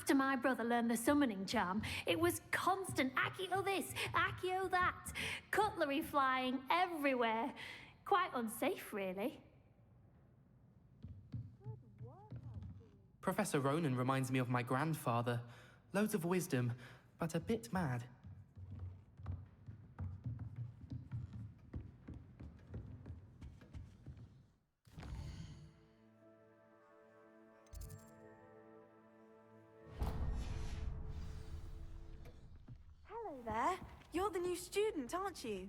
After my brother learned the summoning charm, it was constant Accio this, Accio that, cutlery flying everywhere. Quite unsafe, really. Professor Ronan reminds me of my grandfather. Loads of wisdom, but a bit mad. Hello there. You're the new student, aren't you?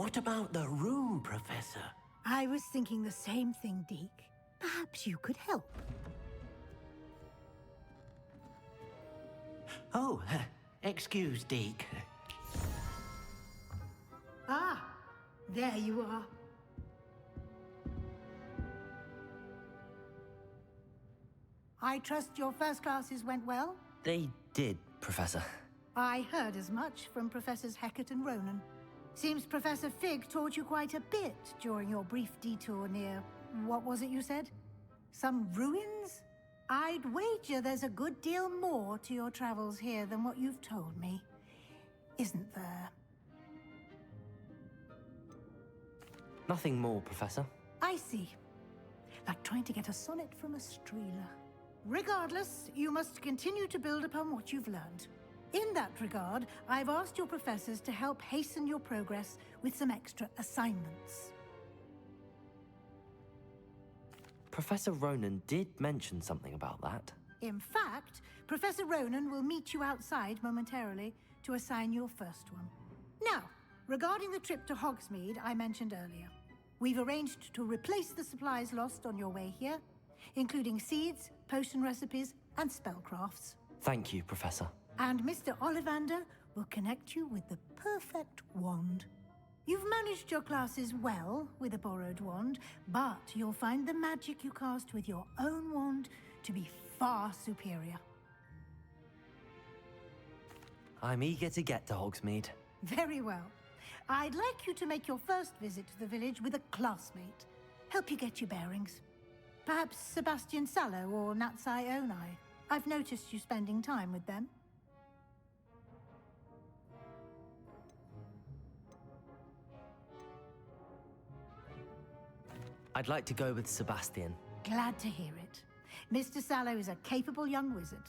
What about the room, Professor? I was thinking the same thing, Deke. Perhaps you could help. Oh, excuse, Deke. Ah, there you are. I trust your first classes went well? They did, Professor. I heard as much from Professors Hecat and Ronan. Seems Professor Fig taught you quite a bit during your brief detour near... what was it you said? Some ruins? I'd wager there's a good deal more to your travels here than what you've told me. Isn't there? Nothing more, Professor. I see. Like trying to get a sonnet from a streeler. Regardless, you must continue to build upon what you've learned. In that regard, I've asked your professors to help hasten your progress with some extra assignments. Professor Ronan did mention something about that. In fact, Professor Ronan will meet you outside momentarily to assign your first one. Now, regarding the trip to Hogsmeade I mentioned earlier, we've arranged to replace the supplies lost on your way here, including seeds, potion recipes, and spellcrafts. Thank you, Professor. And Mr. Ollivander will connect you with the perfect wand. You've managed your classes well with a borrowed wand, but you'll find the magic you cast with your own wand to be far superior. I'm eager to get to Hogsmeade. Very well. I'd like you to make your first visit to the village with a classmate. Help you get your bearings. Perhaps Sebastian Sallow or Natsai Onai. I've noticed you spending time with them. I'd like to go with Sebastian. Glad to hear it. Mr. Sallow is a capable young wizard,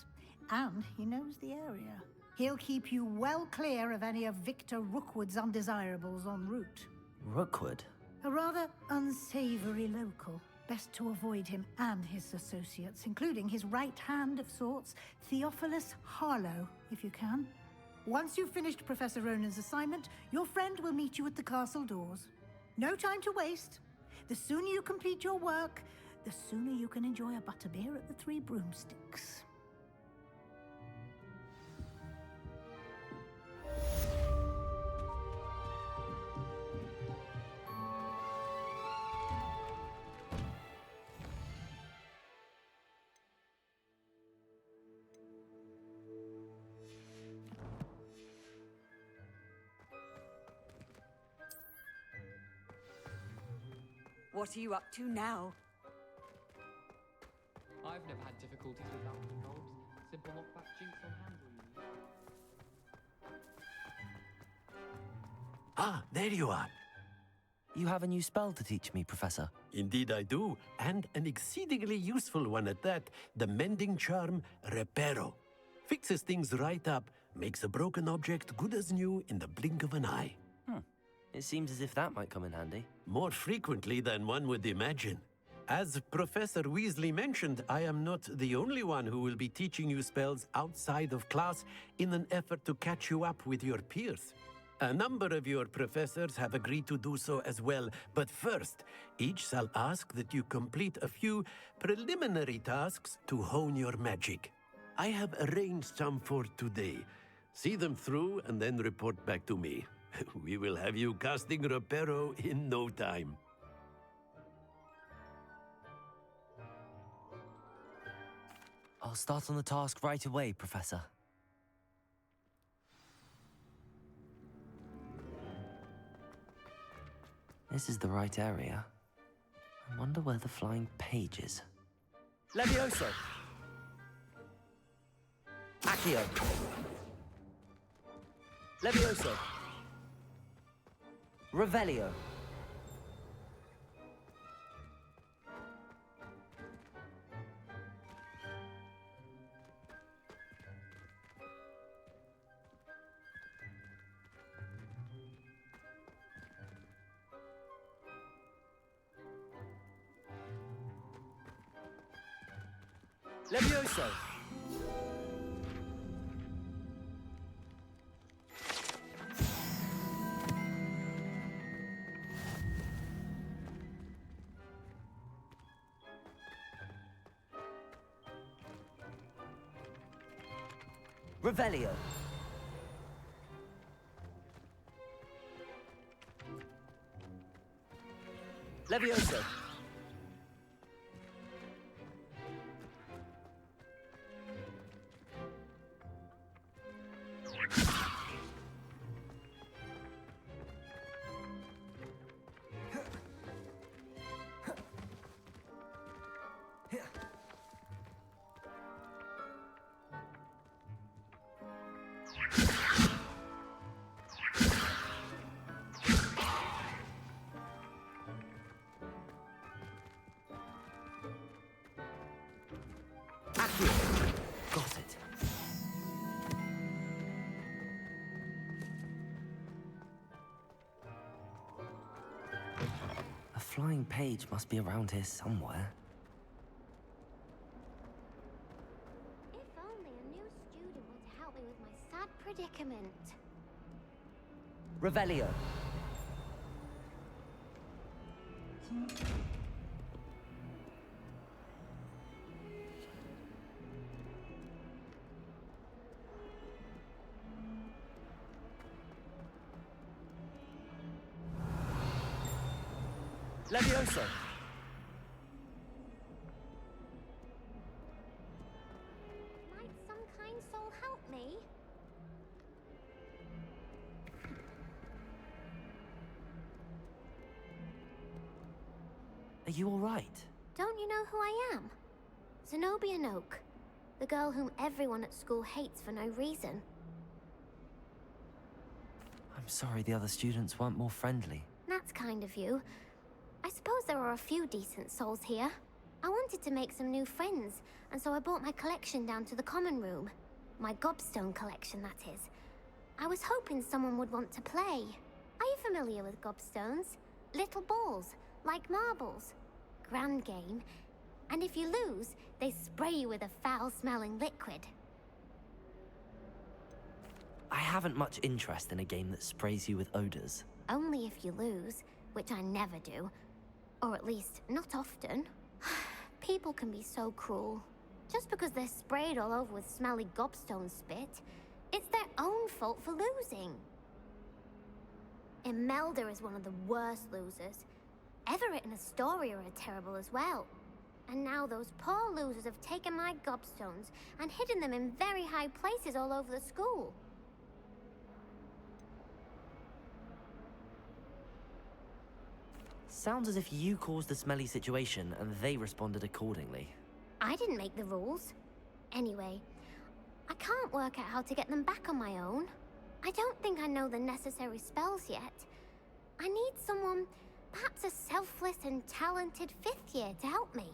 and he knows the area. He'll keep you well clear of any of Victor Rookwood's undesirables en route. Rookwood? A rather unsavory local. Best to avoid him and his associates, including his right hand of sorts, Theophilus Harlow, if you can. Once you've finished Professor Ronan's assignment, your friend will meet you at the castle doors. No time to waste. The sooner you complete your work, the sooner you can enjoy a butterbeer at the Three Broomsticks. What are you up to now? I've never had difficulties with that controls. Simple knockback jinx on handle, Ah, there you are. You have a new spell to teach me, Professor. Indeed I do, and an exceedingly useful one at that, the mending charm Reparo. Fixes things right up, makes a broken object good as new in the blink of an eye. It seems as if that might come in handy. More frequently than one would imagine. As Professor Weasley mentioned, I am not the only one who will be teaching you spells outside of class in an effort to catch you up with your peers. A number of your professors have agreed to do so as well, but first, each shall ask that you complete a few preliminary tasks to hone your magic. I have arranged some for today. See them through and then report back to me. We will have you casting Reparo in no time. I'll start on the task right away, Professor. This is the right area. I wonder where the flying page is. Levioso! Accio! Levioso! Revelio! Levioso! Revelio! Levioso! Got it. A flying page must be around here somewhere. If only a new student would help me with my sad predicament. Revelio. Levioso! Might some kind soul help me? Are you all right? Don't you know who I am? Zenobia Noak, the girl whom everyone at school hates for no reason. I'm sorry the other students weren't more friendly. That's kind of you. I suppose there are a few decent souls here. I wanted to make some new friends, and so I brought my collection down to the common room. My gobstone collection, that is. I was hoping someone would want to play. Are you familiar with gobstones? Little balls, like marbles. Grand game. And if you lose, they spray you with a foul-smelling liquid. I haven't much interest in a game that sprays you with odors. Only if you lose, which I never do. Or at least, not often. People can be so cruel. Just because they're sprayed all over with smelly gobstone spit, it's their own fault for losing. Imelda is one of the worst losers. Everett and Astoria are terrible as well. And now those poor losers have taken my gobstones and hidden them in very high places all over the school. Sounds as if you caused the smelly situation and they responded accordingly. I didn't make the rules. Anyway, I can't work out how to get them back on my own. I don't think I know the necessary spells yet. I need someone Perhaps a selfless and talented fifth year to help me.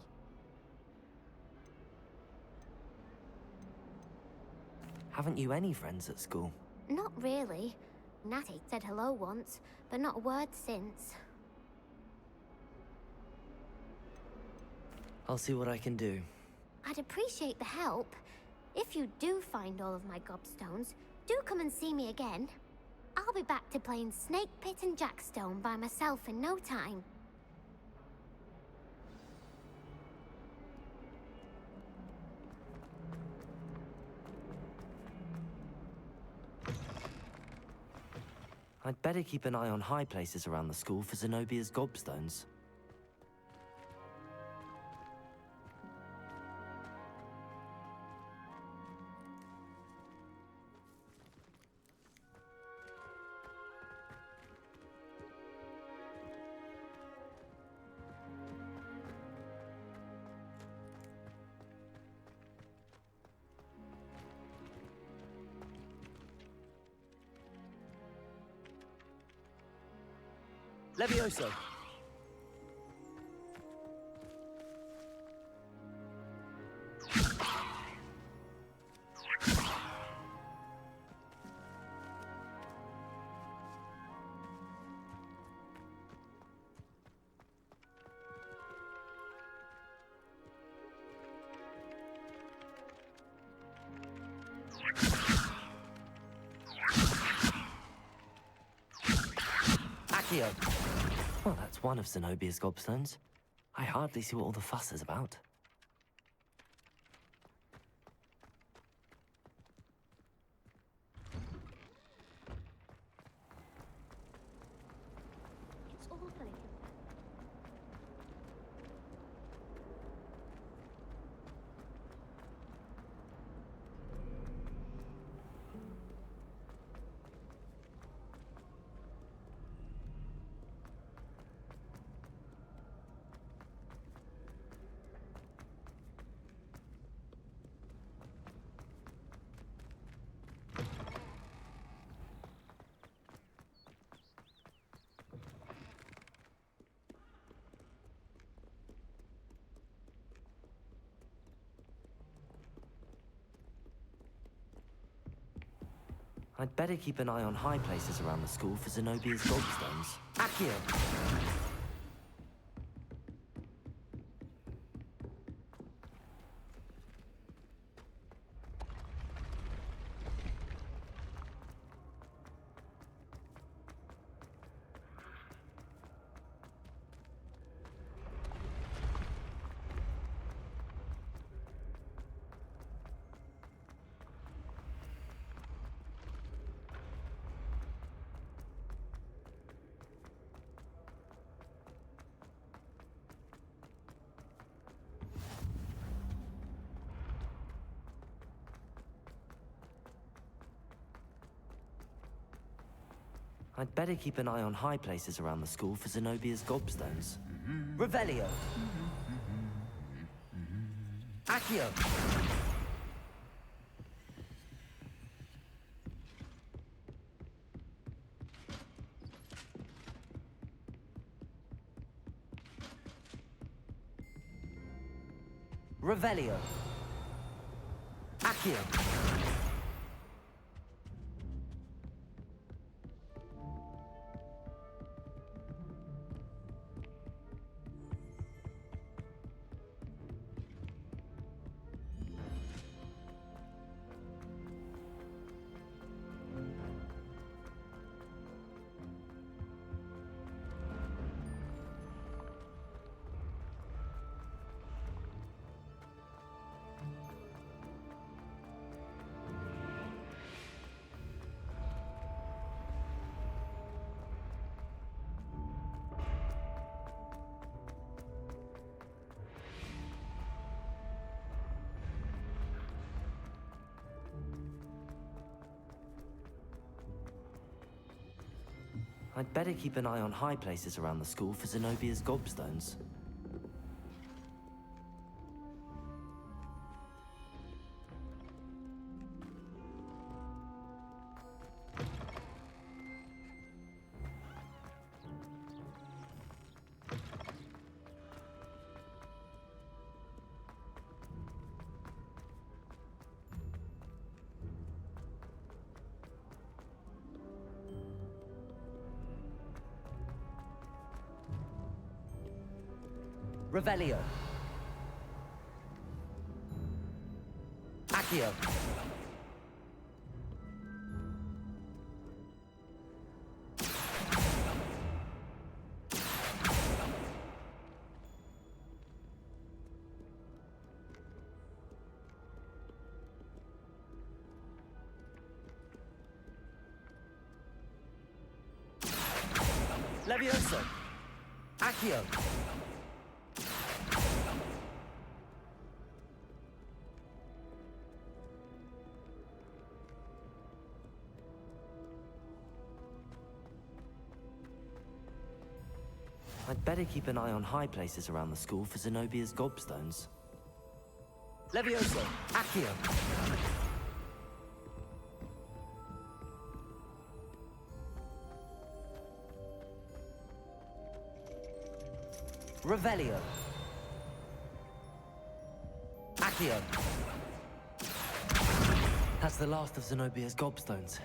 Haven't you any friends at school? Not really. Natty said hello once, but not a word since. I'll see what I can do. I'd appreciate the help. If you do find all of my gobstones, do come and see me again. I'll be back to playing Snake Pit and Jackstone by myself in no time. I'd better keep an eye on high places around the school for Zenobia's gobstones. Levioso! Accio! Well, that's one of Zenobia's gobstones. I hardly see what all the fuss is about. It's awfully. I'd better keep an eye on high places around the school for Zenobia's gobstones. Accio! I'd better keep an eye on high places around the school for Zenobia's gobstones. Revelio! Accio! Revelio! Accio! I'd better keep an eye on high places around the school for Zenobia's gobstones. Revelio. Accio. Levioso. Accio. I'd better keep an eye on high places around the school for Zenobia's gobstones. Levioso. Accio. Revelio. Accio. That's the last of Zenobia's gobstones.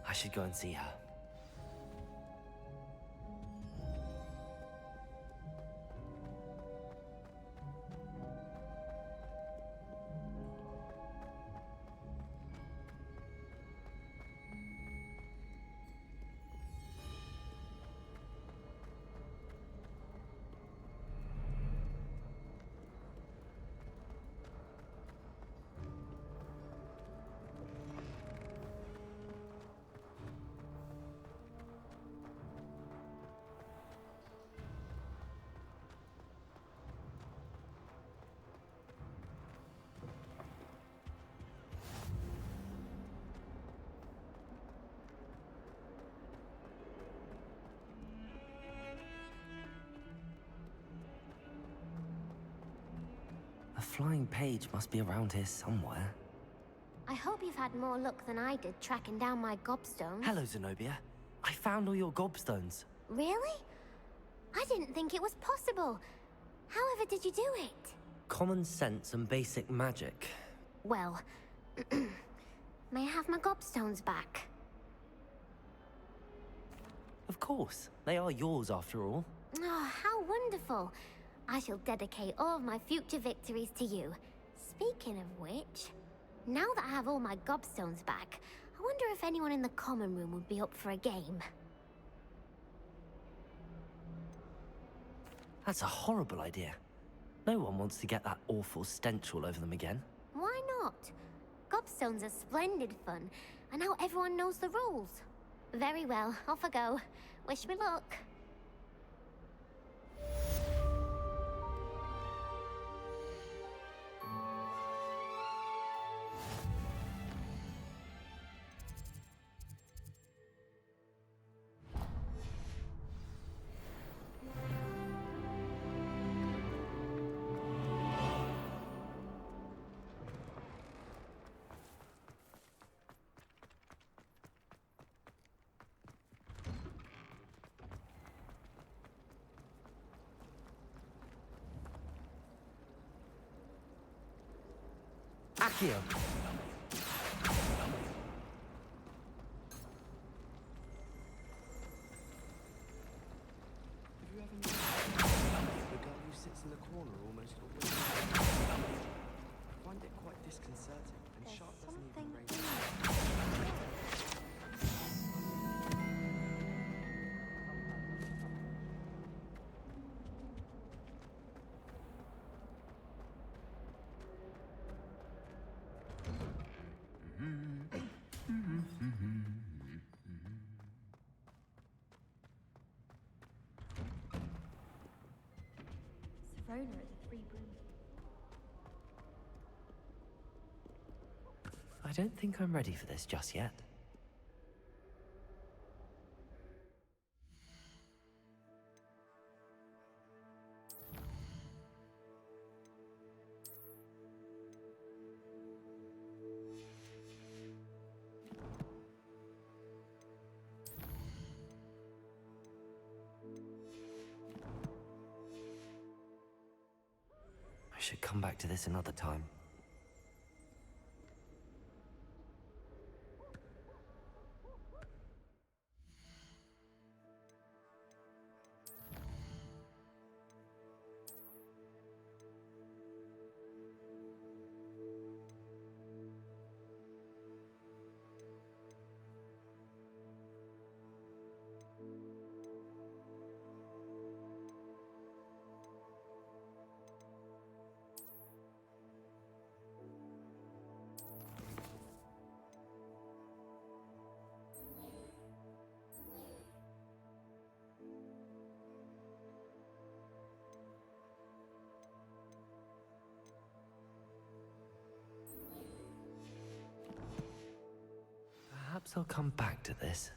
I should go and see her. A flying page must be around here somewhere. I hope you've had more luck than I did tracking down my gobstones. Hello, Zenobia. I found all your gobstones. Really? I didn't think it was possible. However did you do it? Common sense and basic magic. Well, may I have my gobstones back? Of course. They are yours after all. Oh, how wonderful. I shall dedicate all of my future victories to you. Speaking of which, now that I have all my gobstones back, I wonder if anyone in the common room would be up for a game. That's a horrible idea. No one wants to get that awful stench all over them again. Why not? Gobstones are splendid fun, and now everyone knows the rules. Very well, off I go. Wish me luck. Accio. Have you ever met the girl who sits in the corner almost always? I find it quite disconcerting, and Sharp doesn't even raise Rona at the Free Broom. I don't think I'm ready for this just yet. I should come back to this another time. Guess I'll come back to this.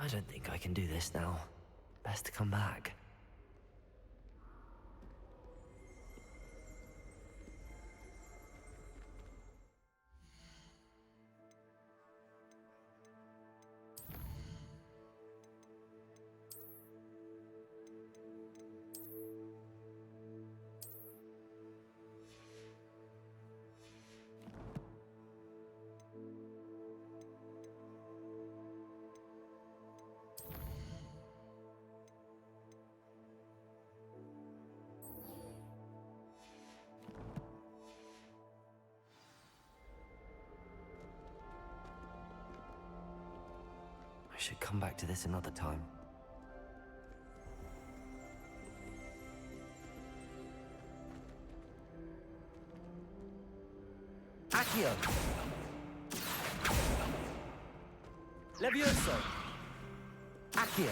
I don't think I can do this now. Best to come back. I should come back to this another time. Accio! Levioso! Accio!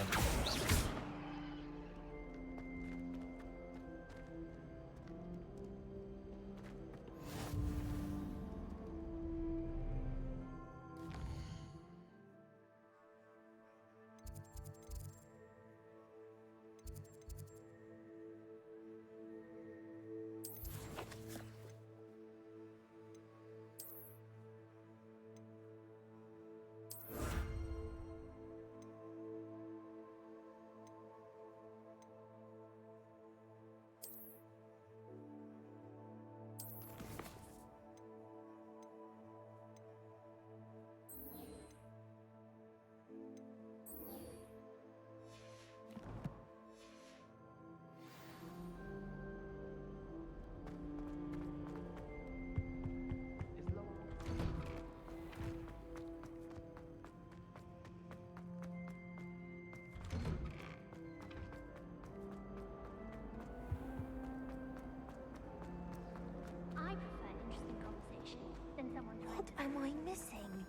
I prefer interesting conversation than someone trying What am I missing?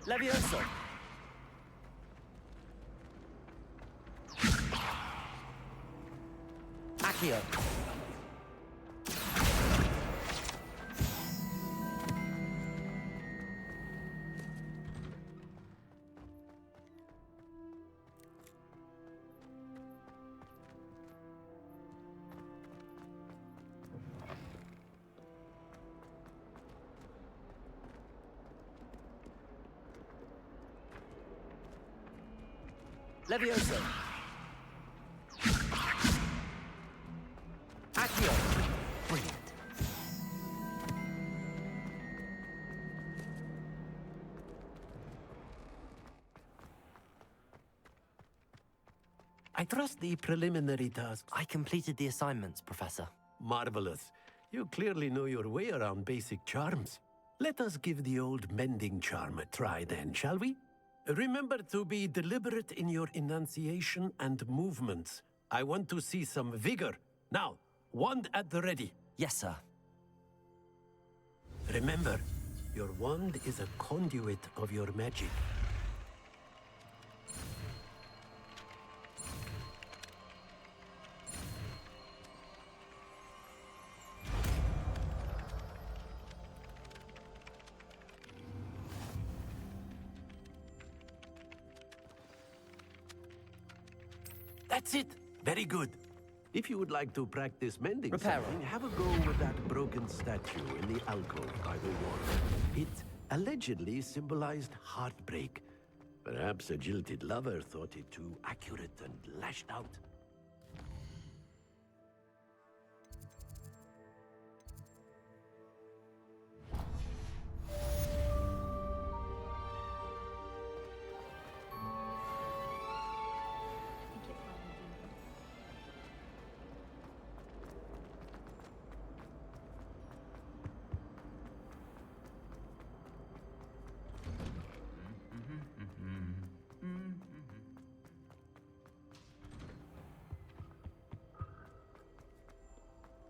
Levioso! Accio! Levioso! Accio! Brilliant. I trust the preliminary tasks. I completed the assignments, Professor. Marvelous. You clearly know your way around basic charms. Let us give the old mending charm a try then, shall we? Remember to be deliberate in your enunciation and movements. I want to see some vigor. Now, wand at the ready. Yes, sir. Remember, your wand is a conduit of your magic. That's it. Very good. If you would like to practice mending Reparo. something, have a go with that broken statue in the alcove by the wall. It allegedly symbolized heartbreak. Perhaps a jilted lover thought it too accurate and lashed out.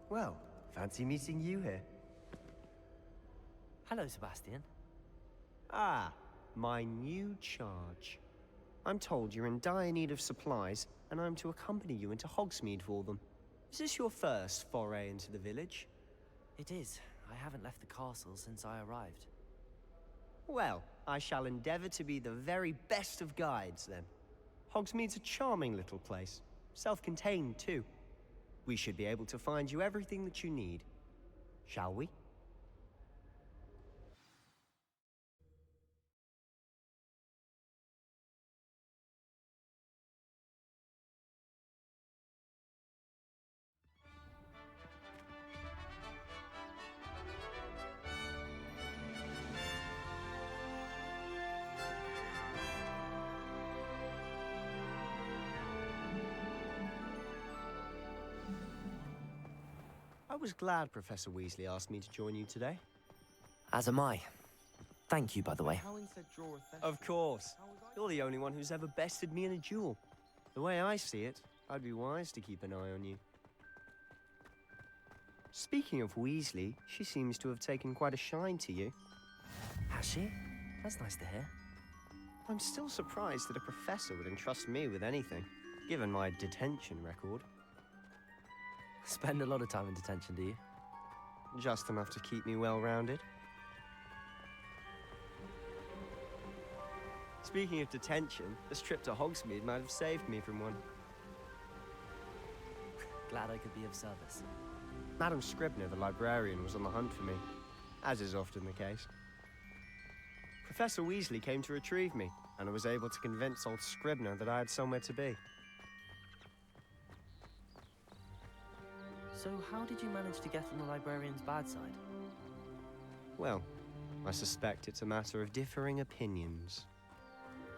Well, fancy meeting you here. Hello, Sebastian. Ah, my new charge. I'm told you're in dire need of supplies, and I'm to accompany you into Hogsmeade for them. Is this your first foray into the village? It is. I haven't left the castle since I arrived. Well, I shall endeavor to be the very best of guides, then. Hogsmeade's a charming little place. Self-contained, too. We should be able to find you everything that you need. Shall we? I was glad Professor Weasley asked me to join you today. As am I. Thank you, by the way. Of course. You're the only one who's ever bested me in a duel. The way I see it, I'd be wise to keep an eye on you. Speaking of Weasley, she seems to have taken quite a shine to you. Has she? That's nice to hear. I'm still surprised that a professor would entrust me with anything, given my detention record. Spend a lot of time in detention, do you? Just enough to keep me well-rounded. Speaking of detention, this trip to Hogsmeade might have saved me from one. Glad I could be of service. Madam Scribner, the librarian, was on the hunt for me, as is often the case. Professor Weasley came to retrieve me, and I was able to convince old Scribner that I had somewhere to be. So how did you manage to get on the librarian's bad side? Well, I suspect it's a matter of differing opinions.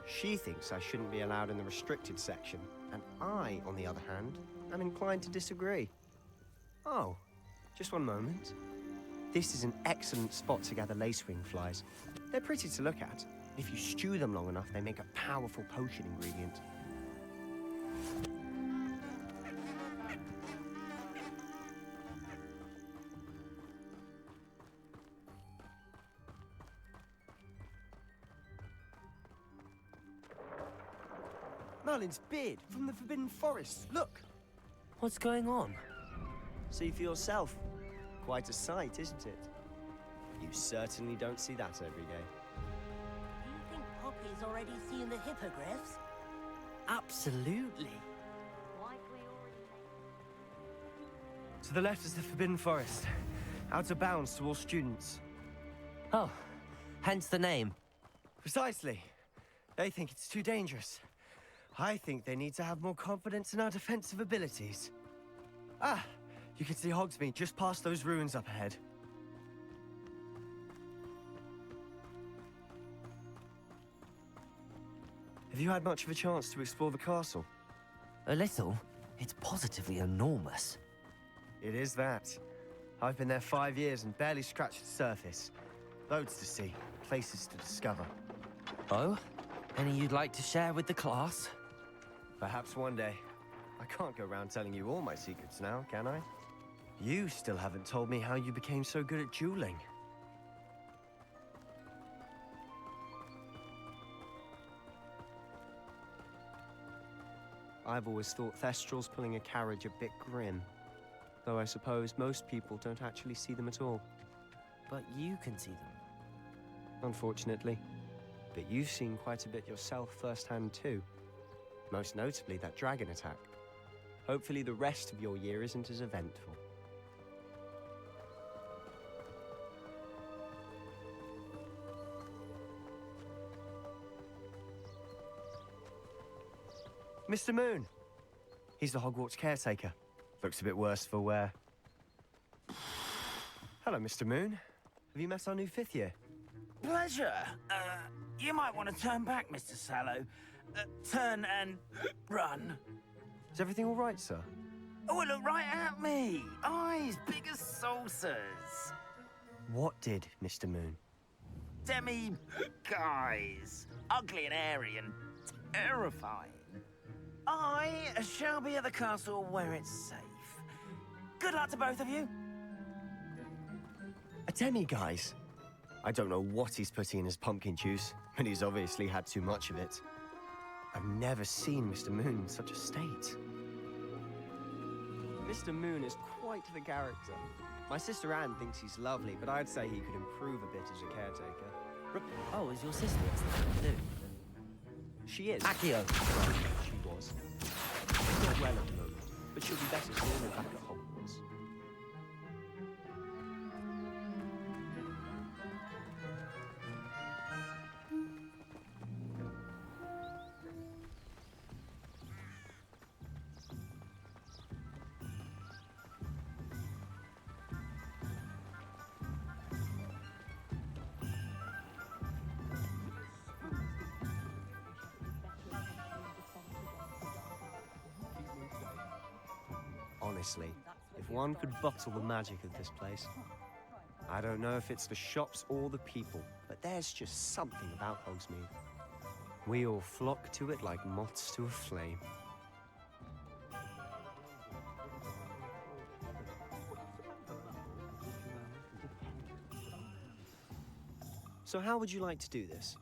She thinks I shouldn't be allowed in the restricted section, and I, on the other hand, am inclined to disagree. Oh, just one moment. This is an excellent spot to gather lacewing flies. They're pretty to look at. If you stew them long enough, they make a powerful potion ingredient. Merlin's beard from the Forbidden Forest. Look! What's going on? See for yourself. Quite a sight, isn't it? You certainly don't see that every day. Do you think Poppy's already seen the hippogriffs? Absolutely. To the left is the Forbidden Forest. Out of bounds to all students. Oh, hence the name. Precisely. They think it's too dangerous. I think they need to have more confidence in our defensive abilities. Ah, you can see Hogsmeade just past those ruins up ahead. Have you had much of a chance to explore the castle? A little? It's positively enormous. It is that. I've been there 5 years and barely scratched the surface. Loads to see, places to discover. Oh? Any you'd like to share with the class? Perhaps one day. I can't go around telling you all my secrets now, can I? You still haven't told me how you became so good at dueling. I've always thought Thestrals pulling a carriage a bit grim. Though I suppose most people don't actually see them at all. But you can see them. Unfortunately. But you've seen quite a bit yourself firsthand too. Most notably that dragon attack. Hopefully the rest of your year isn't as eventful. Mr. Moon! He's the Hogwarts caretaker. Looks a bit worse for wear. Hello, Mr. Moon. Have you met our new 5th year? Pleasure. You might want to turn back, Mr. Sallow. Turn and run. Is everything all right, sir? Oh, look right at me. Eyes big as saucers. What did, Mr. Moon? Guys. Ugly and hairy and terrifying. I shall be at the castle where it's safe. Good luck to both of you. A demi-guise? I don't know what he's putting in his pumpkin juice, but he's obviously had too much of it. I've never seen Mr. Moon in such a state. Mr. Moon is quite the character. My sister Anne thinks he's lovely, but I'd say he could improve a bit as a caretaker. Oh, is your sister too? She is. Accio! She was. She's not well at the moment, but she'll be better soon and back at Hogwarts. Honestly, if one could bottle the magic of this place. I don't know if it's the shops or the people, but there's just something about Hogsmeade. We all flock to it like moths to a flame. So how would you like to do this?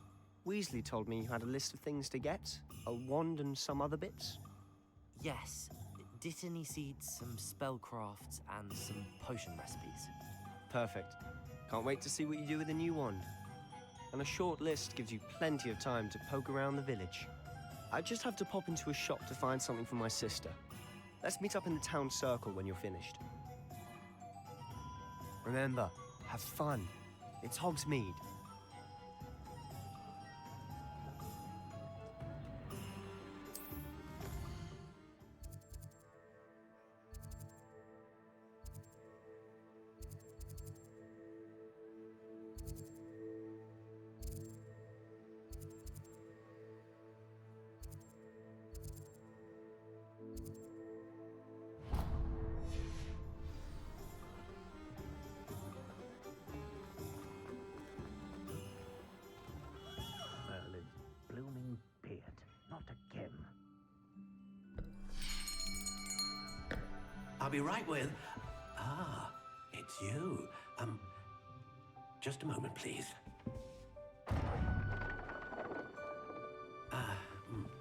Weasley told me you had a list of things to get, a wand and some other bits. Yes. Dittany seeds, some spellcrafts, and some potion recipes. Perfect. Can't wait to see what you do with the new wand. And a short list gives you plenty of time to poke around the village. I just have to pop into a shop to find something for my sister. Let's meet up in the town circle when you're finished. Remember, have fun. It's Hogsmeade. I'll be right with... Ah, it's you. Just a moment, please.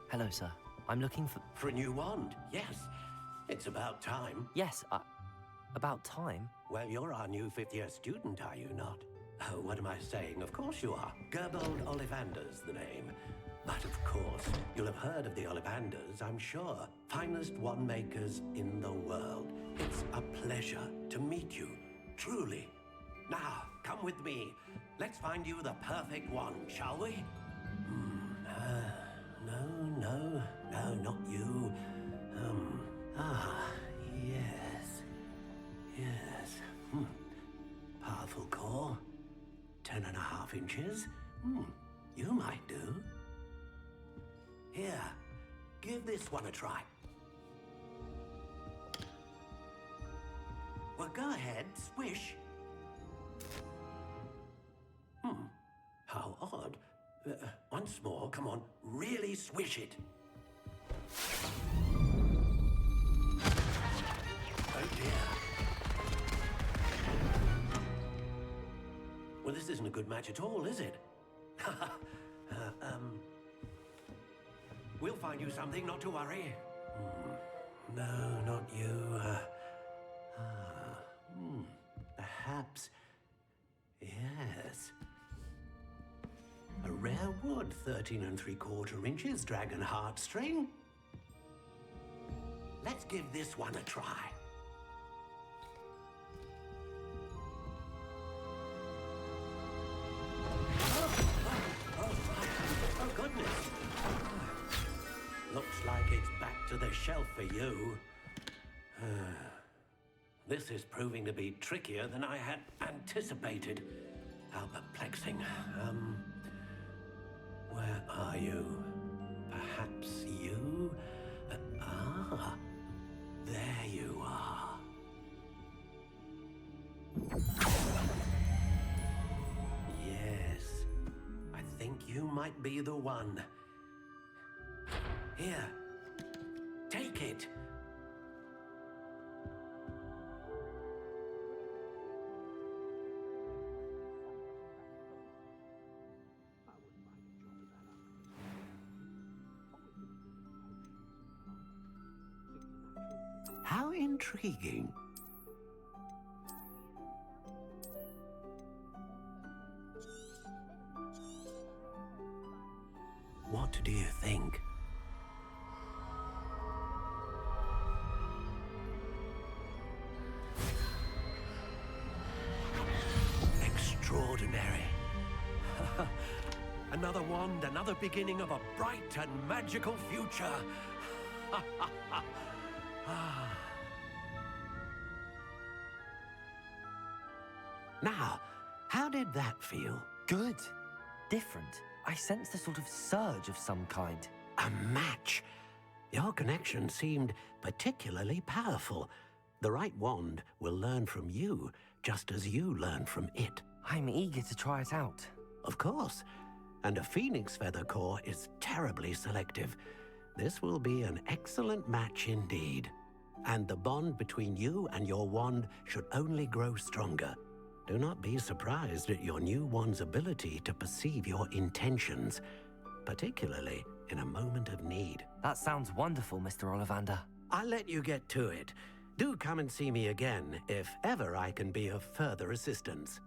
Hello, sir. I'm looking for... For a new wand, yes. It's about time. Yes, about time? Well, you're our new 5th-year student, are you not? Oh, what am I saying? Of course you are. Gerbold Ollivander's the name. But of course, you'll have heard of the Ollivanders, I'm sure. Finest wand makers in the world. It's a pleasure to meet you, truly. Now, come with me. Let's find you the perfect wand, shall we? No, not you. Yes. Powerful core. 10.5 inches. You might do. Here, give this one a try. Well, go ahead, swish. How odd. Once more, come on, really swish it. Oh dear. Well, this isn't a good match at all, is it? We'll find you something, not to worry. No, not you. Perhaps. Yes. A rare wood, 13 3/4 inches, dragon heartstring. Let's give this one a try. Oh, goodness. Looks like it's back to the shelf for you. This is proving to be trickier than I had anticipated. How perplexing. Where are you? Perhaps you? There you are. Yes, I think you might be the one. Here, take it. How intriguing. What do you think? Extraordinary. Another wand, another beginning of a bright and magical future. Now, how did that feel? Good. Different. I sensed a sort of surge of some kind. A match. Your connection seemed particularly powerful. The right wand will learn from you, just as you learn from it. I'm eager to try it out. Of course. And a phoenix feather core is terribly selective. This will be an excellent match indeed. And the bond between you and your wand should only grow stronger. Do not be surprised at your new wand's ability to perceive your intentions, particularly in a moment of need. That sounds wonderful, Mr. Ollivander. I'll let you get to it. Do come and see me again if ever I can be of further assistance.